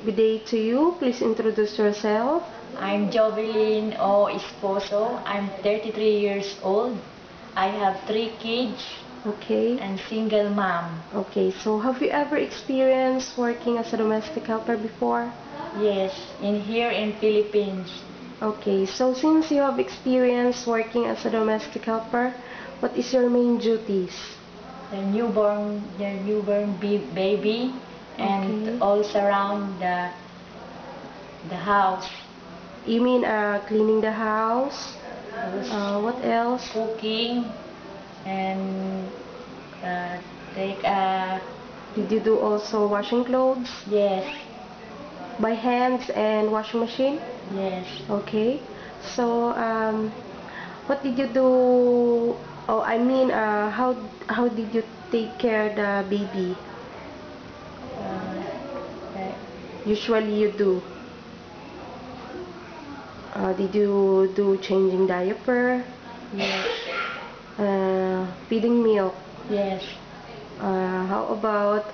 Good day to you. Please introduce yourself. I'm Jovelyn O. Esposo. I'm 33 years old. I have 3 kids Okay. and single mom. Okay, so have you ever experienced working as a domestic helper before? Yes, in here in Philippines. Okay, so since you have experience working as a domestic helper, what is your main duties? The newborn baby and Okay. all surround the house. You mean cleaning the house? Those What else? cooking and uh, take a Did you do also washing clothes yes, by hands and washing machine? yes. Okay. So what did you do? Oh, I mean, how did you take care the baby? Uh, uh, Usually you do. Did you do changing diaper, yes, feeding milk? yes, How about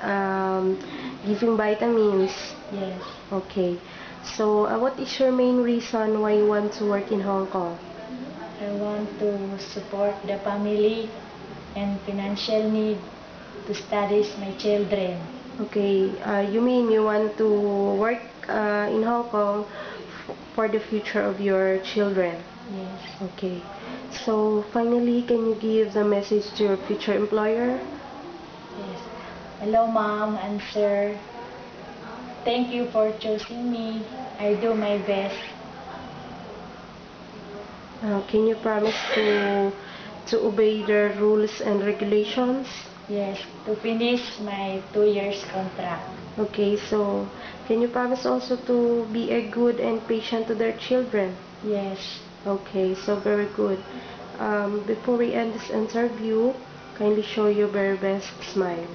giving vitamins? yes. Okay. So, what is your main reason why you want to work in Hong Kong? I want to support the family and financial need to study my children. Okay. You mean you want to work in Hong Kong for the future of your children? Yes, Okay. So, finally, can you give the message to your future employer? yes. Hello, mom and sir. Thank you for choosing me. I do my best. Can you promise to obey the rules and regulations? Yes, to finish my 2 years contract. Okay, so can you promise also to be a good and patient to their children? Yes. Okay, so very good. Before we end this interview, kindly show your very best smile.